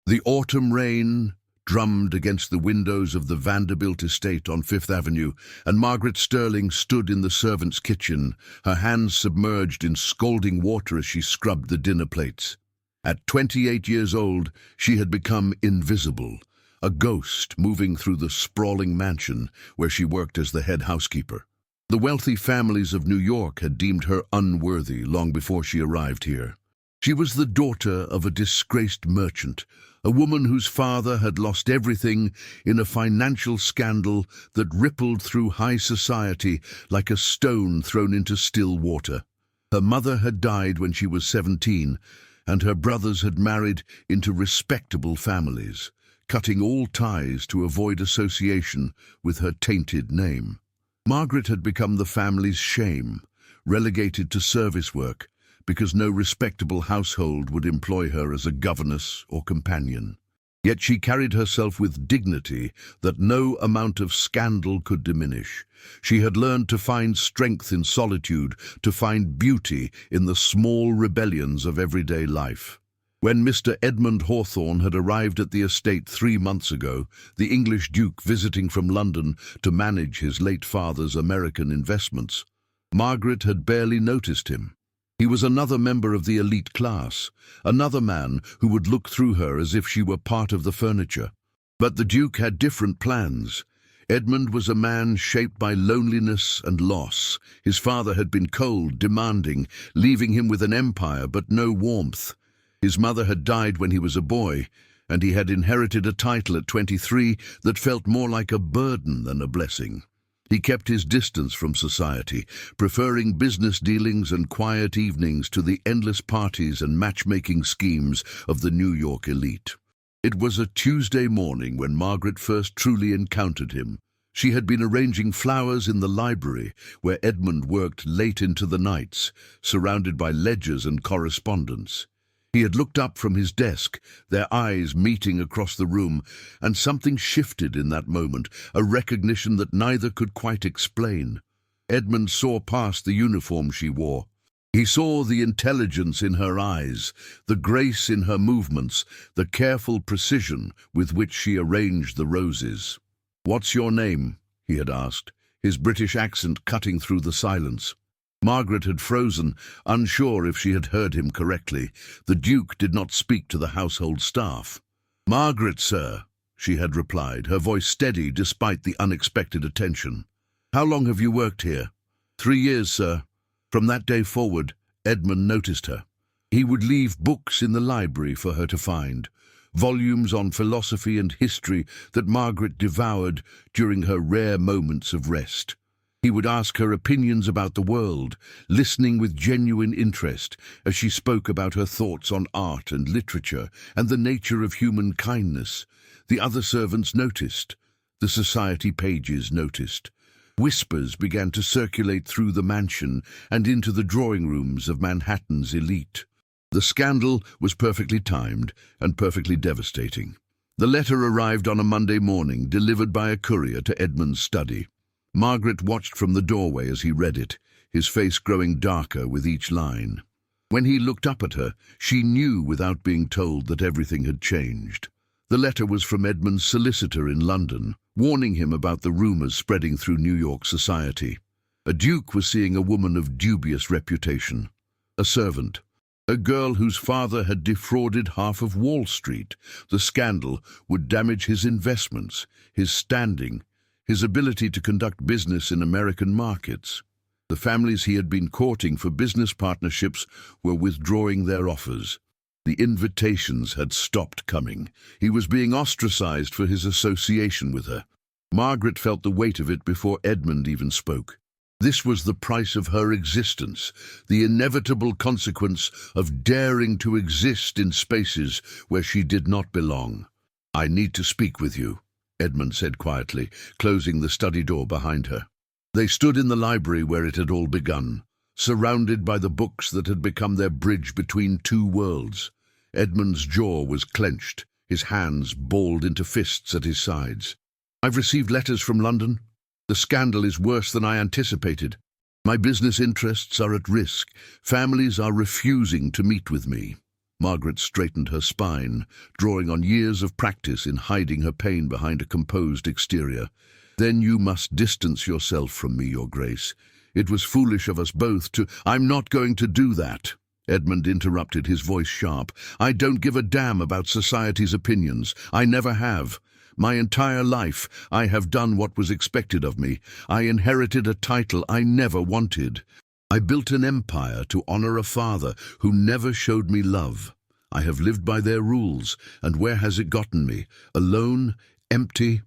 The autumn rain drummed against the windows of the Vanderbilt estate on Fifth Avenue, and Margaret Sterling stood in the servants' kitchen, her hands submerged in scalding water as she scrubbed the dinner plates. At 28 years old, she had become invisible, a ghost moving through the sprawling mansion where she worked as the head housekeeper. The wealthy families of New York had deemed her unworthy long before she arrived here. She was the daughter of a disgraced merchant, a woman whose father had lost everything in a financial scandal that rippled through high society like a stone thrown into still water. Her mother had died when she was 17, and her brothers had married into respectable families, cutting all ties to avoid association with her tainted name. Margaret had become the family's shame, relegated to service work, because no respectable household would employ her as a governess or companion. Yet she carried herself with dignity that no amount of scandal could diminish. She had learned to find strength in solitude, to find beauty in the small rebellions of everyday life. When Mr. Edmund Hawthorne had arrived at the estate 3 months ago, the English Duke visiting from London to manage his late father's American investments, Margaret had barely noticed him. He was another member of the elite class, another man who would look through her as if she were part of the furniture. But the Duke had different plans. Edmund was a man shaped by loneliness and loss. His father had been cold, demanding, leaving him with an empire but no warmth. His mother had died when he was a boy, and he had inherited a title at 23 that felt more like a burden than a blessing. He kept his distance from society, preferring business dealings and quiet evenings to the endless parties and matchmaking schemes of the New York elite. It was a Tuesday morning when Margaret first truly encountered him. She had been arranging flowers in the library, where Edmund worked late into the nights, surrounded by ledgers and correspondence. He had looked up from his desk, their eyes meeting across the room, and something shifted in that moment, a recognition that neither could quite explain. Edmund saw past the uniform she wore. He saw the intelligence in her eyes, the grace in her movements, the careful precision with which she arranged the roses. "What's your name?" he had asked, his British accent cutting through the silence. Margaret had frozen, unsure if she had heard him correctly. The Duke did not speak to the household staff. "Margaret, sir," she had replied, her voice steady despite the unexpected attention. "How long have you worked here?" 3 years, sir." From that day forward, Edmund noticed her. He would leave books in the library for her to find, volumes on philosophy and history that Margaret devoured during her rare moments of rest. He would ask her opinions about the world, listening with genuine interest as she spoke about her thoughts on art and literature and the nature of human kindness. The other servants noticed. The society pages noticed. Whispers began to circulate through the mansion and into the drawing rooms of Manhattan's elite. The scandal was perfectly timed and perfectly devastating. The letter arrived on a Monday morning, delivered by a courier to Edmund's study. Margaret watched from the doorway as he read it, his face growing darker with each line. When he looked up at her, she knew without being told that everything had changed. The letter was from Edmund's solicitor in London, warning him about the rumors spreading through New York society. A duke was seeing a woman of dubious reputation, a servant, a girl whose father had defrauded half of Wall Street. The scandal would damage his investments, his standing, his ability to conduct business in American markets. The families he had been courting for business partnerships were withdrawing their offers. The invitations had stopped coming. He was being ostracized for his association with her. Margaret felt the weight of it before Edmund even spoke. This was the price of her existence, the inevitable consequence of daring to exist in spaces where she did not belong. "I need to speak with you," Edmund said quietly, closing the study door behind her. They stood in the library where it had all begun, surrounded by the books that had become their bridge between two worlds. Edmund's jaw was clenched, his hands balled into fists at his sides. "I've received letters from London. The scandal is worse than I anticipated. My business interests are at risk. Families are refusing to meet with me." Margaret straightened her spine, drawing on years of practice in hiding her pain behind a composed exterior. "Then you must distance yourself from me, Your Grace. It was foolish of us both to—" "I'm not going to do that," Edmund interrupted, his voice sharp. "I don't give a damn about society's opinions. I never have. My entire life, I have done what was expected of me. I inherited a title I never wanted. I built an empire to honor a father who never showed me love. I have lived by their rules, and where has it gotten me? Alone, empty,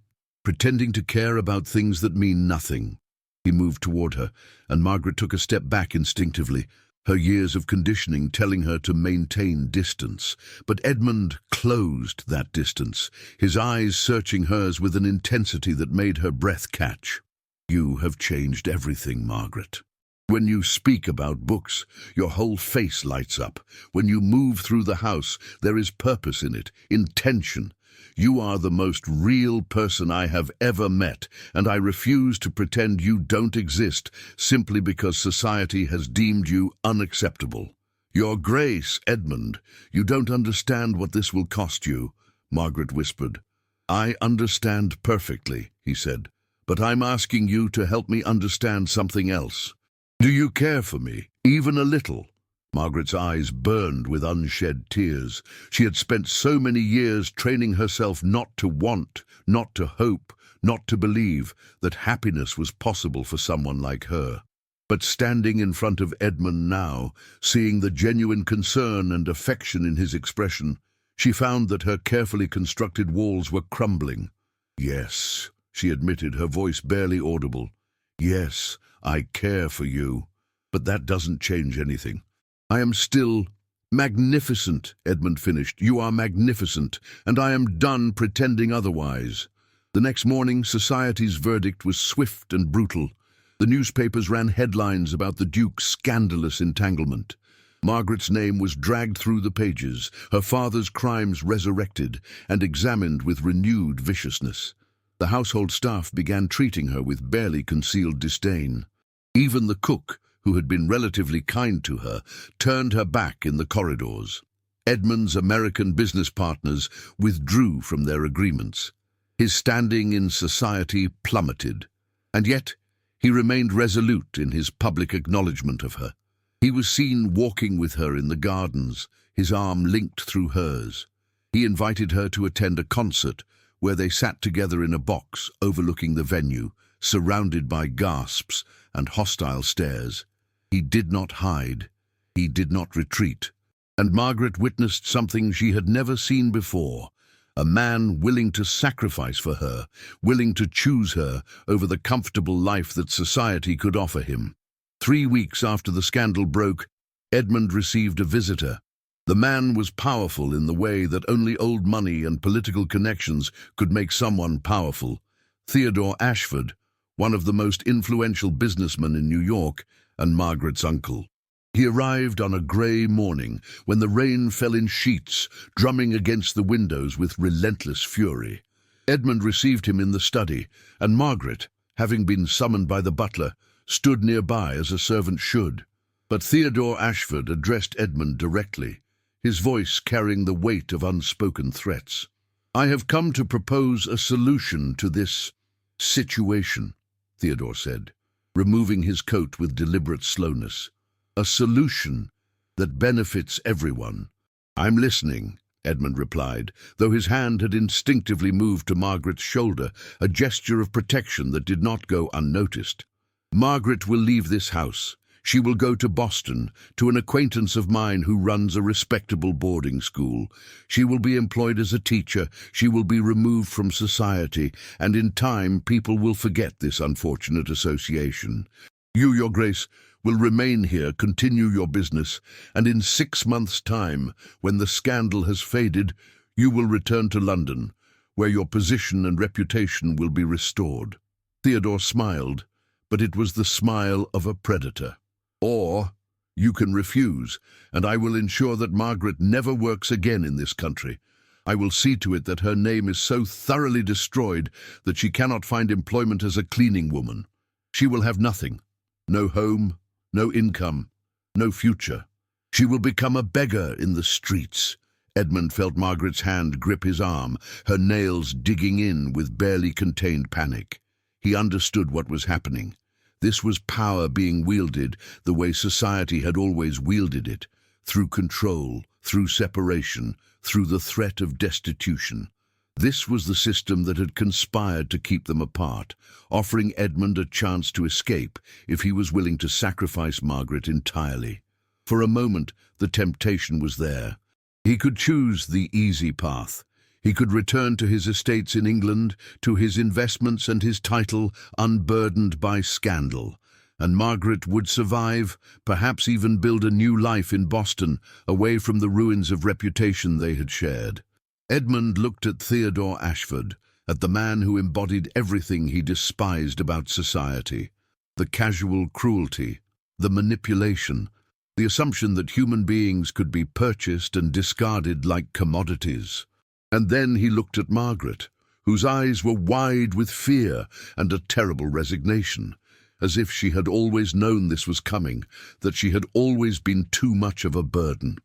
pretending to care about things that mean nothing." He moved toward her, and Margaret took a step back instinctively, her years of conditioning telling her to maintain distance. But Edmund closed that distance, his eyes searching hers with an intensity that made her breath catch. "You have changed everything, Margaret. When you speak about books, your whole face lights up. When you move through the house, there is purpose in it, intention. You are the most real person I have ever met, and I refuse to pretend you don't exist simply because society has deemed you unacceptable." "Your Grace, Edmund, you don't understand what this will cost you," Margaret whispered. "I understand perfectly," he said, "but I'm asking you to help me understand something else. Do you care for me, even a little?" Margaret's eyes burned with unshed tears. She had spent so many years training herself not to want, not to hope, not to believe that happiness was possible for someone like her. But standing in front of Edmund now, seeing the genuine concern and affection in his expression, she found that her carefully constructed walls were crumbling. "Yes," she admitted, her voice barely audible. "Yes, I care for you, but that doesn't change anything. I am still—" "Magnificent," Edmund finished. "You are magnificent, and I am done pretending otherwise." The next morning, society's verdict was swift and brutal. The newspapers ran headlines about the Duke's scandalous entanglement. Margaret's name was dragged through the pages, her father's crimes resurrected and examined with renewed viciousness. The household staff began treating her with barely concealed disdain. Even the cook, who had been relatively kind to her, turned her back in the corridors. Edmund's American business partners withdrew from their agreements. His standing in society plummeted, and yet he remained resolute in his public acknowledgement of her. He was seen walking with her in the gardens, his arm linked through hers. He invited her to attend a concert where they sat together in a box overlooking the venue, surrounded by gasps and hostile stares. He did not hide. He did not retreat. And Margaret witnessed something she had never seen before. A man willing to sacrifice for her, willing to choose her over the comfortable life that society could offer him. 3 weeks after the scandal broke, Edmund received a visitor. The man was powerful in the way that only old money and political connections could make someone powerful. Theodore Ashford, one of the most influential businessmen in New York, and Margaret's uncle. He arrived on a grey morning when the rain fell in sheets, drumming against the windows with relentless fury. Edmund received him in the study, and Margaret, having been summoned by the butler, stood nearby as a servant should. But Theodore Ashford addressed Edmund directly, his voice carrying the weight of unspoken threats. "I have come to propose a solution to this situation," Theodore said, removing his coat with deliberate slowness. "A solution that benefits everyone." "I'm listening," Edmund replied, though his hand had instinctively moved to Margaret's shoulder, a gesture of protection that did not go unnoticed. "Margaret will leave this house. She will go to Boston, to an acquaintance of mine who runs a respectable boarding school. She will be employed as a teacher, she will be removed from society, and in time people will forget this unfortunate association. You, Your Grace, will remain here, continue your business, and in 6 months' time, when the scandal has faded, you will return to London, where your position and reputation will be restored." Theodore smiled, but it was the smile of a predator. "Or you can refuse, and I will ensure that Margaret never works again in this country. I will see to it that her name is so thoroughly destroyed that she cannot find employment as a cleaning woman. She will have nothing, no home, no income, no future. She will become a beggar in the streets. Edmund felt Margaret's hand grip his arm, her nails digging in with barely contained panic. He understood what was happening. This was power being wielded the way society had always wielded it, through control, through separation, through the threat of destitution. This was the system that had conspired to keep them apart, offering Edmund a chance to escape if he was willing to sacrifice Margaret entirely. For a moment, the temptation was there. He could choose the easy path. He could return to his estates in England, to his investments and his title, unburdened by scandal. And Margaret would survive, perhaps even build a new life in Boston, away from the ruins of reputation they had shared. Edmund looked at Theodore Ashford, at the man who embodied everything he despised about society. The casual cruelty, the manipulation, the assumption that human beings could be purchased and discarded like commodities. And then he looked at Margaret, whose eyes were wide with fear and a terrible resignation, as if she had always known this was coming, that she had always been too much of a burden.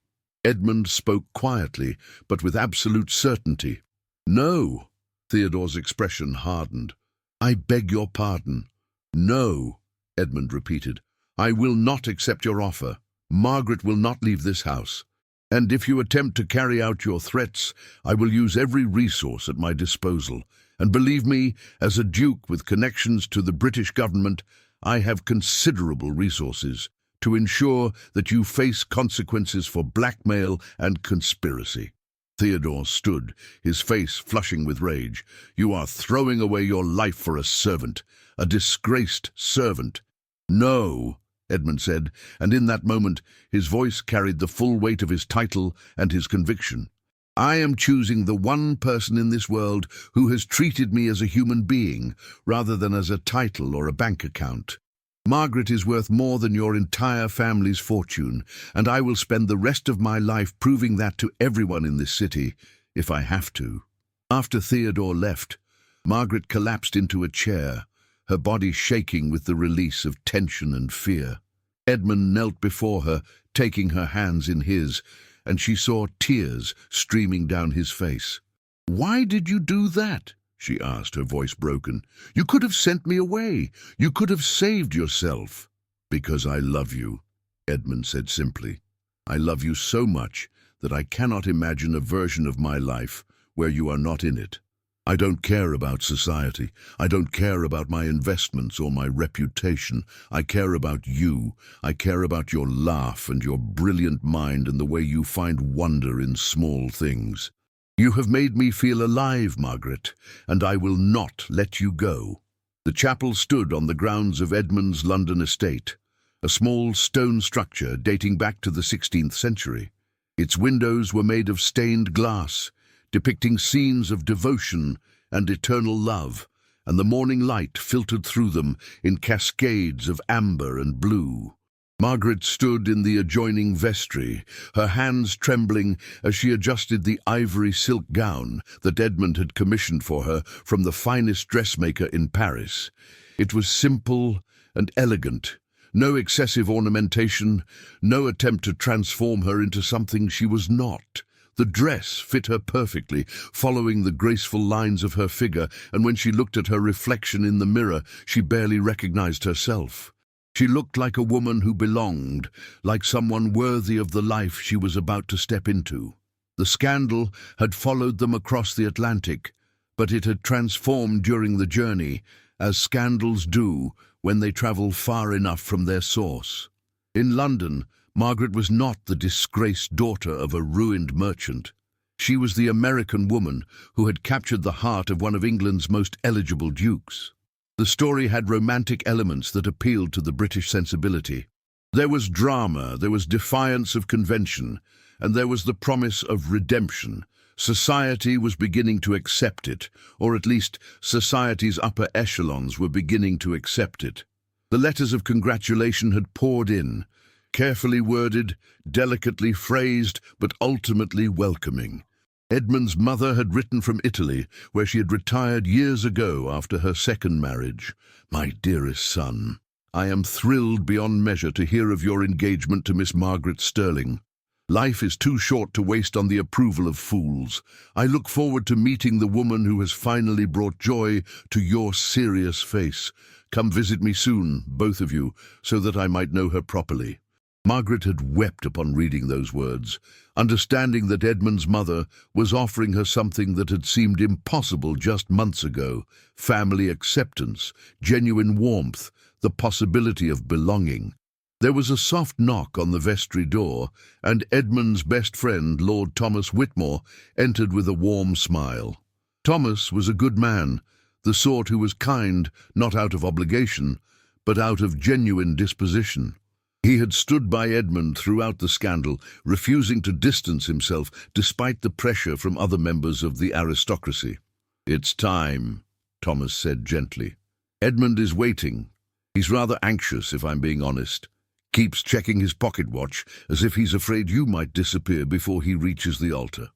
Edmund spoke quietly, but with absolute certainty. "No." Theodore's expression hardened. "I beg your pardon." "No," Edmund repeated. "I will not accept your offer. Margaret will not leave this house. And if you attempt to carry out your threats, I will use every resource at my disposal. And believe me, as a duke with connections to the British government, I have considerable resources to ensure that you face consequences for blackmail and conspiracy." Theodore stood, his face flushing with rage. "You are throwing away your life for a servant, a disgraced servant." "No," Edmund said, and in that moment his voice carried the full weight of his title and his conviction. "I am choosing the one person in this world who has treated me as a human being, rather than as a title or a bank account. Margaret is worth more than your entire family's fortune, and I will spend the rest of my life proving that to everyone in this city, if I have to." After Theodore left, Margaret collapsed into a chair, her body shaking with the release of tension and fear. Edmund knelt before her, taking her hands in his, and she saw tears streaming down his face. "Why did you do that?" she asked, her voice broken. "You could have sent me away. You could have saved yourself." "Because I love you," Edmund said simply. "I love you so much that I cannot imagine a version of my life where you are not in it. I don't care about society. I don't care about my investments or my reputation. I care about you. I care about your laugh and your brilliant mind and the way you find wonder in small things. You have made me feel alive, Margaret, and I will not let you go." The chapel stood on the grounds of Edmund's London estate, a small stone structure dating back to the 16th century. Its windows were made of stained glass, depicting scenes of devotion and eternal love, and the morning light filtered through them in cascades of amber and blue. Margaret stood in the adjoining vestry, her hands trembling as she adjusted the ivory silk gown that Edmund had commissioned for her from the finest dressmaker in Paris. It was simple and elegant, no excessive ornamentation, no attempt to transform her into something she was not. The dress fit her perfectly, following the graceful lines of her figure, and when she looked at her reflection in the mirror, she barely recognized herself. She looked like a woman who belonged, like someone worthy of the life she was about to step into. The scandal had followed them across the Atlantic, but it had transformed during the journey, as scandals do when they travel far enough from their source. In London, Margaret was not the disgraced daughter of a ruined merchant. She was the American woman who had captured the heart of one of England's most eligible dukes. The story had romantic elements that appealed to the British sensibility. There was drama, there was defiance of convention, and there was the promise of redemption. Society was beginning to accept it, or at least society's upper echelons were beginning to accept it. The letters of congratulation had poured in, carefully worded, delicately phrased, but ultimately welcoming. Edmund's mother had written from Italy, where she had retired years ago after her second marriage. "My dearest son, I am thrilled beyond measure to hear of your engagement to Miss Margaret Sterling. Life is too short to waste on the approval of fools. I look forward to meeting the woman who has finally brought joy to your serious face. Come visit me soon, both of you, so that I might know her properly." Margaret had wept upon reading those words, understanding that Edmund's mother was offering her something that had seemed impossible just months ago: family acceptance, genuine warmth, the possibility of belonging. There was a soft knock on the vestry door, and Edmund's best friend, Lord Thomas Whitmore, entered with a warm smile. Thomas was a good man, the sort who was kind, not out of obligation, but out of genuine disposition. He had stood by Edmund throughout the scandal, refusing to distance himself despite the pressure from other members of the aristocracy. "It's time," Thomas said gently. "Edmund is waiting. He's rather anxious, if I'm being honest. Keeps checking his pocket watch, as if he's afraid you might disappear before he reaches the altar."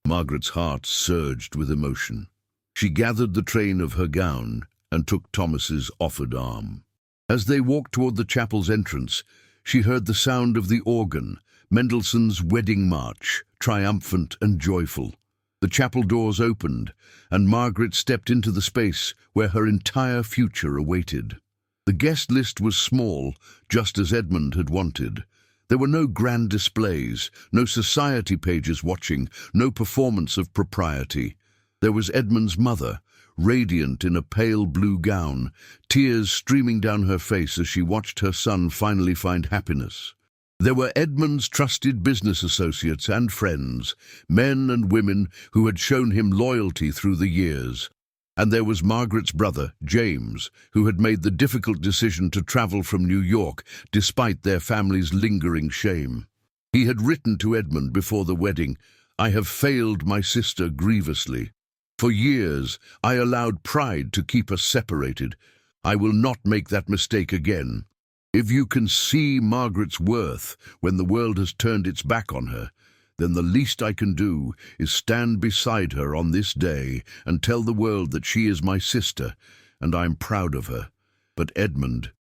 Margaret's heart surged with emotion. She gathered the train of her gown and took Thomas's offered arm. As they walked toward the chapel's entrance, she heard the sound of the organ, Mendelssohn's Wedding March, triumphant and joyful. The chapel doors opened, and Margaret stepped into the space where her entire future awaited. The guest list was small, just as Edmund had wanted. There were no grand displays, no society pages watching, no performance of propriety. There was Edmund's mother, radiant in a pale blue gown, tears streaming down her face as she watched her son finally find happiness. There were Edmund's trusted business associates and friends, men and women who had shown him loyalty through the years. And there was Margaret's brother, James, who had made the difficult decision to travel from New York despite their family's lingering shame. He had written to Edmund before the wedding, "I have failed my sister grievously. For years, I allowed pride to keep us separated. I will not make that mistake again. If you can see Margaret's worth when the world has turned its back on her, then the least I can do is stand beside her on this day and tell the world that she is my sister, and I am proud of her." But Edmund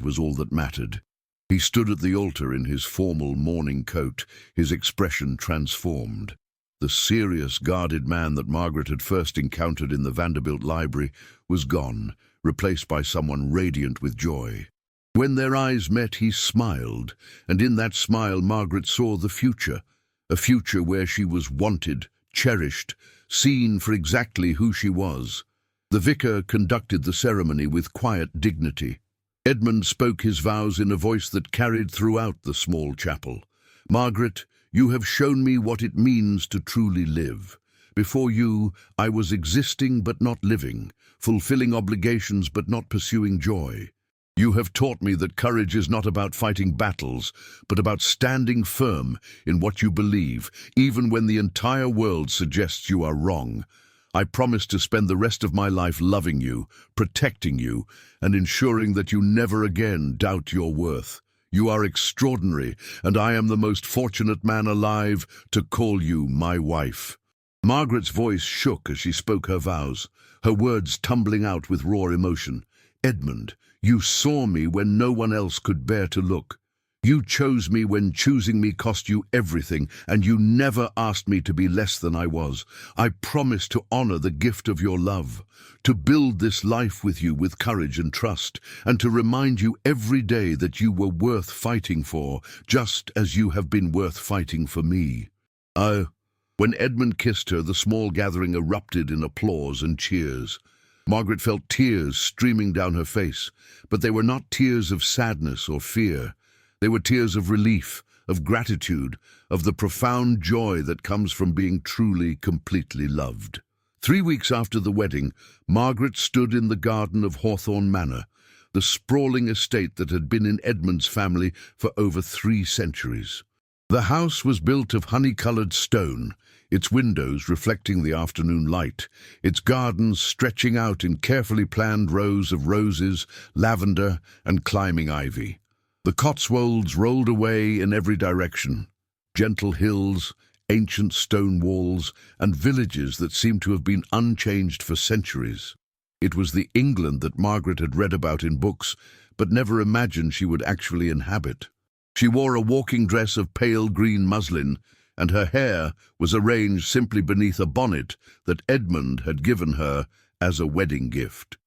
was all that mattered. He stood at the altar in his formal mourning coat, his expression transformed. The serious, guarded man that Margaret had first encountered in the Vanderbilt Library was gone, replaced by someone radiant with joy. When their eyes met, he smiled, and in that smile Margaret saw the future, a future where she was wanted, cherished, seen for exactly who she was. The vicar conducted the ceremony with quiet dignity. Edmund spoke his vows in a voice that carried throughout the small chapel. "Margaret, you have shown me what it means to truly live. Before you, I was existing but not living, fulfilling obligations but not pursuing joy. You have taught me that courage is not about fighting battles, but about standing firm in what you believe, even when the entire world suggests you are wrong. I promise to spend the rest of my life loving you, protecting you, and ensuring that you never again doubt your worth. You are extraordinary, and I am the most fortunate man alive to call you my wife." Margaret's voice shook as she spoke her vows, her words tumbling out with raw emotion. "Edmund, you saw me when no one else could bear to look. You chose me when choosing me cost you everything, and you never asked me to be less than I was. I promise to honor the gift of your love, to build this life with you with courage and trust, and to remind you every day that you were worth fighting for, just as you have been worth fighting for me." When Edmund kissed her, the small gathering erupted in applause and cheers. Margaret felt tears streaming down her face, but they were not tears of sadness or fear. They were tears of relief, of gratitude, of the profound joy that comes from being truly, completely loved. 3 weeks after the wedding, Margaret stood in the garden of Hawthorne Manor, the sprawling estate that had been in Edmund's family for over 3 centuries. The house was built of honey-colored stone, its windows reflecting the afternoon light, its gardens stretching out in carefully planned rows of roses, lavender, and climbing ivy. The Cotswolds rolled away in every direction, gentle hills, ancient stone walls, and villages that seemed to have been unchanged for centuries. It was the England that Margaret had read about in books, but never imagined she would actually inhabit. She wore a walking dress of pale green muslin, and her hair was arranged simply beneath a bonnet that Edmund had given her as a wedding gift.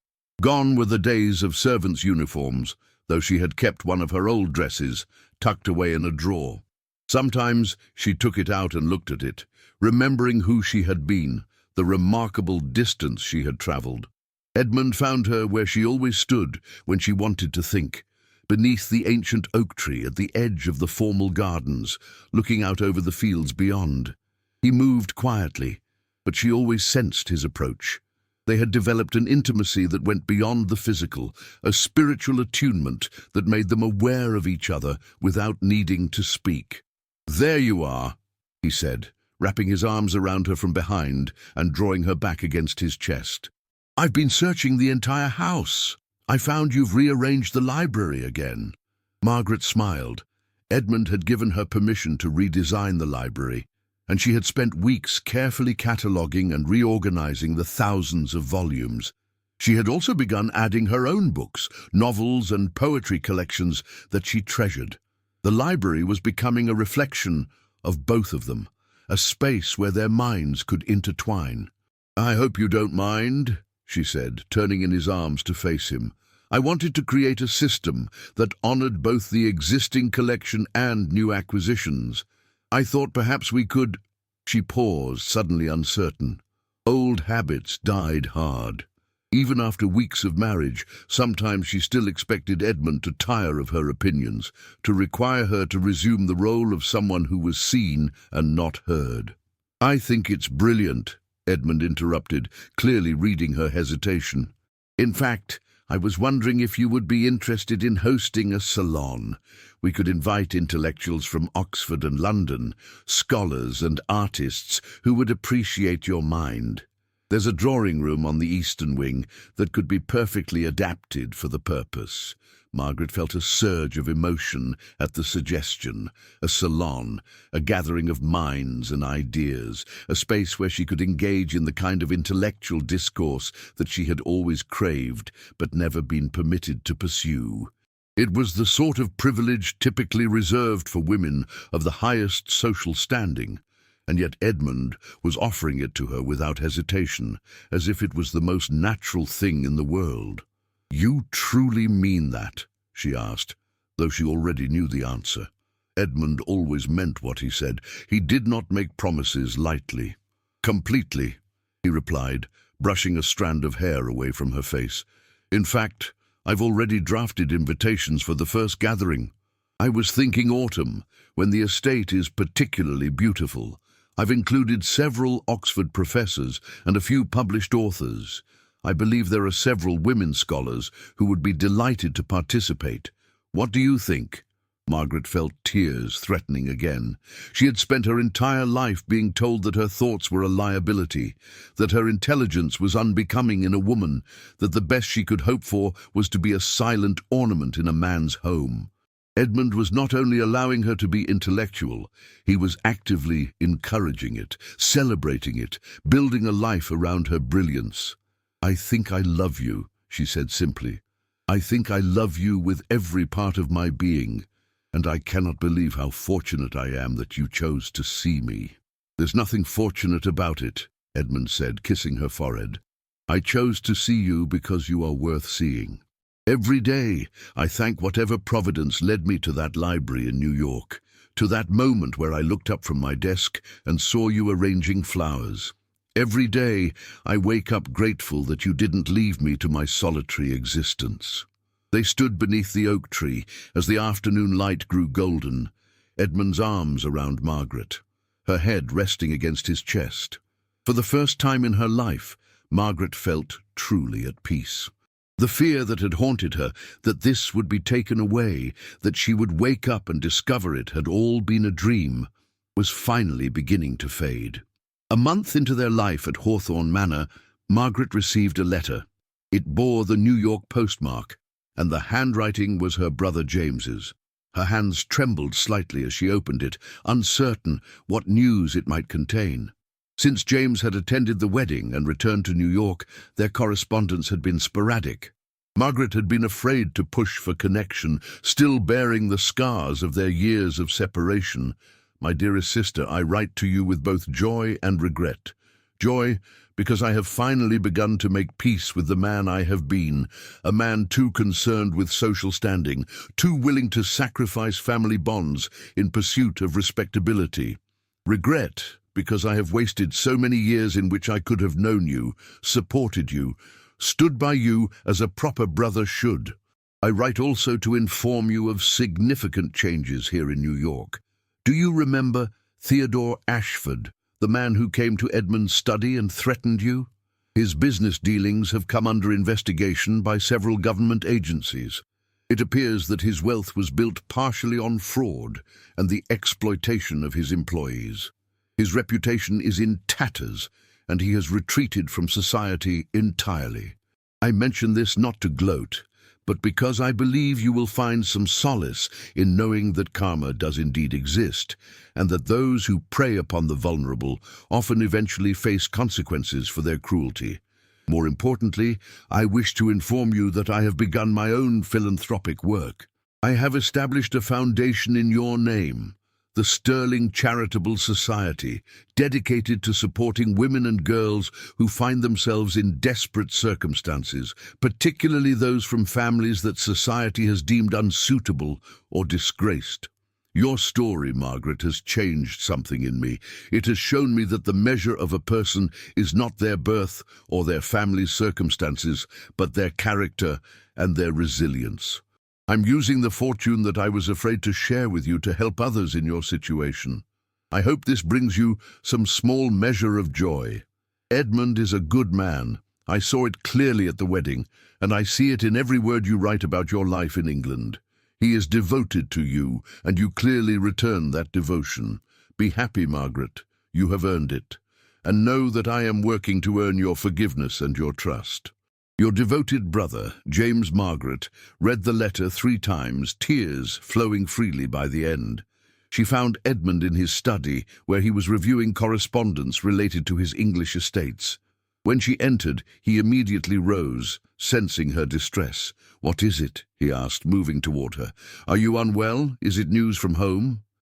Gone were the days of servants' uniforms, though she had kept one of her old dresses tucked away in a drawer. Sometimes she took it out and looked at it, remembering who she had been, the remarkable distance she had travelled. Edmund found her where she always stood when she wanted to think, beneath the ancient oak tree at the edge of the formal gardens, looking out over the fields beyond. He moved quietly, but she always sensed his approach. They had developed an intimacy that went beyond the physical, a spiritual attunement that made them aware of each other without needing to speak. "There you are," he said, wrapping his arms around her from behind and drawing her back against his chest. "I've been searching the entire house. I found you've rearranged the library again." Margaret smiled. Edmund had given her permission to redesign the library, and she had spent weeks carefully cataloguing and reorganizing the thousands of volumes. She had also begun adding her own books, novels and poetry collections that she treasured. The library was becoming a reflection of both of them, a space where their minds could intertwine. "I hope you don't mind," she said, turning in his arms to face him. "I wanted to create a system that honored both the existing collection and new acquisitions. I thought perhaps we could—" She paused, suddenly uncertain. Old habits died hard. Even after weeks of marriage, sometimes she still expected Edmund to tire of her opinions, to require her to resume the role of someone who was seen and not heard. "I think it's brilliant," Edmund interrupted, clearly reading her hesitation. "In fact, I was wondering if you would be interested in hosting a salon. We could invite intellectuals from Oxford and London, scholars and artists who would appreciate your mind. There's a drawing room on the eastern wing that could be perfectly adapted for the purpose." Margaret felt a surge of emotion at the suggestion. A salon, a gathering of minds and ideas, a space where she could engage in the kind of intellectual discourse that she had always craved but never been permitted to pursue. It was the sort of privilege typically reserved for women of the highest social standing, and yet Edmund was offering it to her without hesitation, as if it was the most natural thing in the world. "You truly mean that?" she asked, though she already knew the answer. Edmund always meant what he said. He did not make promises lightly. "Completely," he replied, brushing a strand of hair away from her face. "In fact, I've already drafted invitations for the first gathering. I was thinking autumn, when the estate is particularly beautiful. I've included several Oxford professors and a few published authors. I believe there are several women scholars who would be delighted to participate. What do you think?" Margaret felt tears threatening again. She had spent her entire life being told that her thoughts were a liability, that her intelligence was unbecoming in a woman, that the best she could hope for was to be a silent ornament in a man's home. Edmund was not only allowing her to be intellectual, he was actively encouraging it, celebrating it, building a life around her brilliance. "I think I love you," she said simply. "I think I love you with every part of my being, and I cannot believe how fortunate I am that you chose to see me." "There's nothing fortunate about it," Edmund said, kissing her forehead. "I chose to see you because you are worth seeing. Every day I thank whatever providence led me to that library in New York, to that moment where I looked up from my desk and saw you arranging flowers. Every day I wake up grateful that you didn't leave me to my solitary existence." They stood beneath the oak tree as the afternoon light grew golden, Edmund's arms around Margaret, her head resting against his chest. For the first time in her life, Margaret felt truly at peace. The fear that had haunted her, that this would be taken away, that she would wake up and discover it had all been a dream, was finally beginning to fade. A month into their life at Hawthorne Manor, Margaret received a letter. It bore the New York postmark, and the handwriting was her brother James's. Her hands trembled slightly as she opened it, uncertain what news it might contain. Since James had attended the wedding and returned to New York, their correspondence had been sporadic. Margaret had been afraid to push for connection, still bearing the scars of their years of separation. My dearest sister, I write to you with both joy and regret. Joy, because I have finally begun to make peace with the man I have been, a man too concerned with social standing, too willing to sacrifice family bonds in pursuit of respectability. Regret, because I have wasted so many years in which I could have known you, supported you, stood by you as a proper brother should. I write also to inform you of significant changes here in New York. Do you remember Theodore Ashford, the man who came to Edmund's study and threatened you? His business dealings have come under investigation by several government agencies. It appears that his wealth was built partially on fraud and the exploitation of his employees. His reputation is in tatters, and he has retreated from society entirely. I mention this not to gloat, but because I believe you will find some solace in knowing that karma does indeed exist, and that those who prey upon the vulnerable often eventually face consequences for their cruelty. More importantly, I wish to inform you that I have begun my own philanthropic work. I have established a foundation in your name, the Sterling Charitable Society, dedicated to supporting women and girls who find themselves in desperate circumstances, particularly those from families that society has deemed unsuitable or disgraced. Your story, Margaret, has changed something in me. It has shown me that the measure of a person is not their birth or their family's circumstances, but their character and their resilience. I'm using the fortune that I was afraid to share with you to help others in your situation. I hope this brings you some small measure of joy. Edmund is a good man. I saw it clearly at the wedding, and I see it in every word you write about your life in England. He is devoted to you, and you clearly return that devotion. Be happy, Margaret. You have earned it. And know that I am working to earn your forgiveness and your trust. Your devoted brother, James Margaret, read the letter 3 times, tears flowing freely by the end. She found Edmund in his study, where he was reviewing correspondence related to his English estates. When she entered, he immediately rose, sensing her distress. "What is it?" he asked, moving toward her. "Are you unwell? Is it news from home?"